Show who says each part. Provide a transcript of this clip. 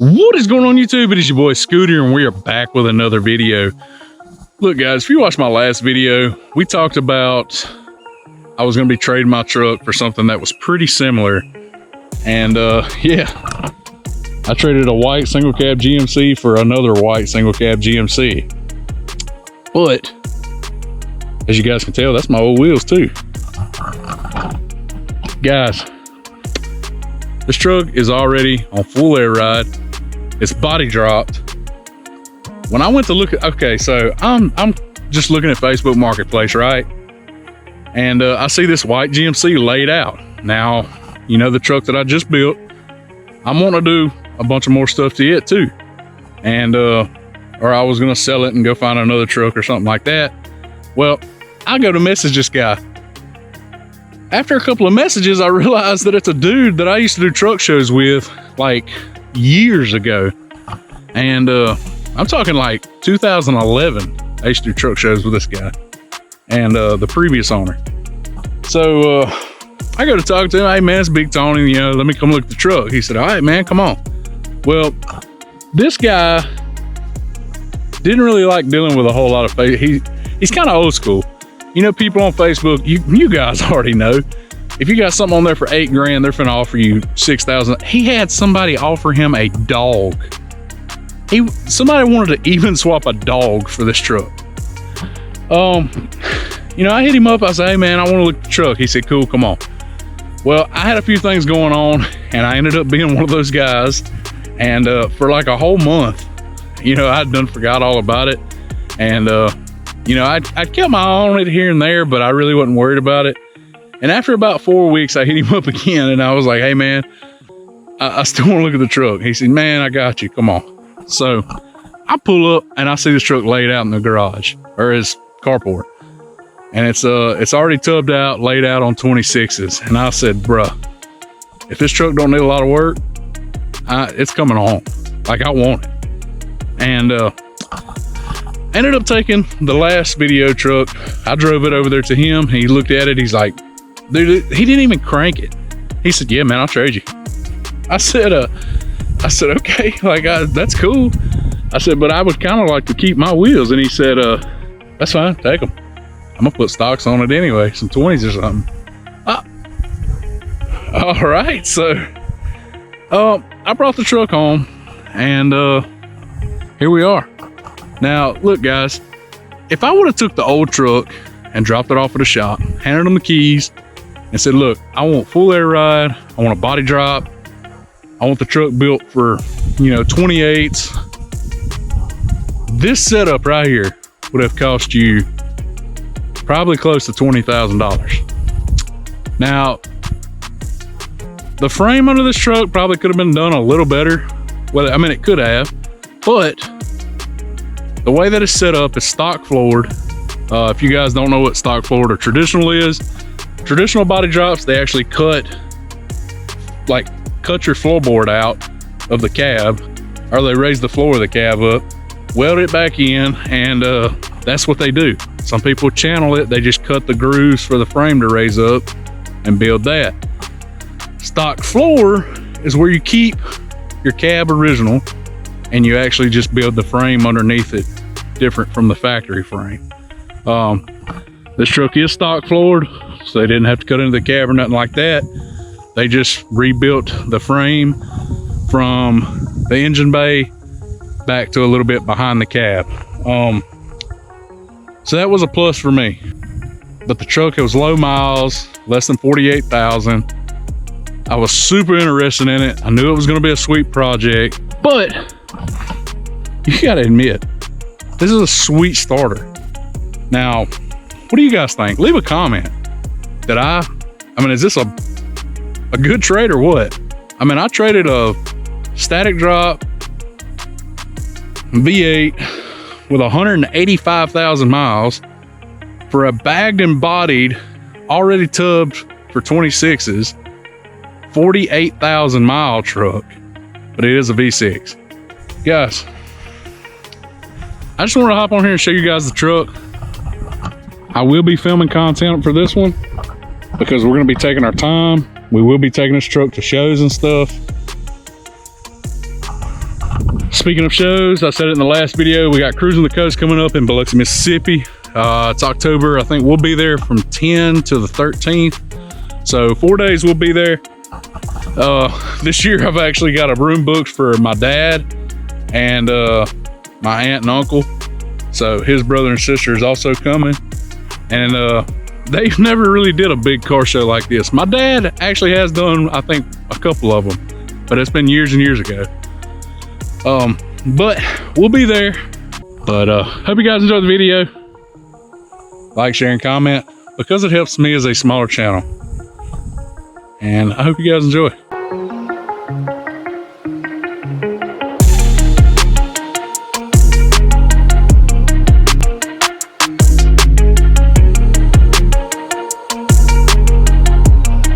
Speaker 1: What is going on YouTube? It is your boy Scooter and we are back with another video. Look guys, if you watched my last video, we talked about I was going to be trading my truck for something that was pretty similar. And yeah, I traded a white single cab GMC for another white single cab GMC. But as you guys can tell, that's my old wheels too. Guys, this truck is already on full air ride. It's body dropped. When I went to look at, okay, so I'm just looking at Facebook Marketplace, right? And I see this white GMC laid out. Now, you know the truck that I just built, I'm wanting to do a bunch of more stuff to it too. And, or I was gonna sell it and go find another truck or something like that. Well, I go to message this guy. After a couple of messages, I realized that it's a dude that I used to do truck shows with like years ago. And I'm talking like 2011. I used to do truck shows with this guy and the previous owner. So I go to talk to him. Hey man, it's Big Tony, you know, let me come look at the truck. He said, all right man, come on. Well, this guy didn't really like dealing with a whole lot of he's kind of old school. You know, people on Facebook, you guys already know, if you got something on there for $8 grand, they're finna offer you $6,000. He had somebody offer him a dog. Somebody wanted to even swap a dog for this truck. You know, I hit him up. I said, hey man, I want to look at the truck. He said, cool, come on. Well, I had a few things going on and I ended up being one of those guys. And for like a whole month, you know, I'd done forgot all about it. And you know, I'd kept my eye on it here and there, but I really wasn't worried about it. And after about 4 weeks, I hit him up again and I was like, hey man, I still want to look at the truck. He said, man, I got you, come on. So I pull up and I see this truck laid out in the garage or his carport. And it's already tubbed out, laid out on 26s. And I said, bruh, if this truck don't need a lot of work, it's coming home. Like I want it. And ended up taking the last video truck. I drove it over there to him. He looked at it. He's like, dude, he didn't even crank it. He said, yeah, man, I'll trade you. I said, okay, like, that's cool. I said, but I would kind of like to keep my wheels. And he said, that's fine, take them. I'm gonna put stocks on it anyway, some 20s or something. All right, so I brought the truck home and here we are. Now, look guys, if I would have took the old truck and dropped it off at the shop, handed them the keys and said, look, I want full air ride, I want a body drop, I want the truck built for, you know, 28s. This setup right here would have cost you probably close to $20,000. Now, the frame under this truck probably could have been done a little better. Well, I mean, it could have, but the way that it's set up is stock floored. If you guys don't know what stock floored or traditional is, traditional body drops, they actually cut your floorboard out of the cab, or they raise the floor of the cab up, weld it back in, and that's what they do. Some people channel it, they just cut the grooves for the frame to raise up and build that. Stock floor is where you keep your cab original and you actually just build the frame underneath it, different from the factory frame. This truck is stock floored, so they didn't have to cut into the cab or nothing like that. They just rebuilt the frame from the engine bay back to a little bit behind the cab. So that was a plus for me. But the truck, it was low miles, less than 48,000. I was super interested in it. I knew it was gonna be a sweet project, but you gotta admit, this is a sweet starter. Now, what do you guys think? Leave a comment. I mean, is this a good trade or what? I mean, I traded a static drop V8 with 185,000 miles for a bagged and bodied, already tubbed for 26s, 48,000 mile truck, but it is a V6. Guys, I just want to hop on here and show you guys the truck. I will be filming content for this one because we're going to be taking our time. We will be taking this truck to shows and stuff. Speaking of shows, I said it in the last video, we got Cruising the Coast coming up in Biloxi, Mississippi. It's October. I think we'll be there from 10 to the 13th. So 4 days we'll be there. This year I've actually got a room booked for my dad and my aunt and uncle. So his brother and sister is also coming. And they've never really did a big car show like this. My dad actually has done, I think, a couple of them, but it's been years and years ago. But we'll be there. But hope you guys enjoyed the video. Like, share, and comment, because it helps me as a smaller channel. And I hope you guys enjoy.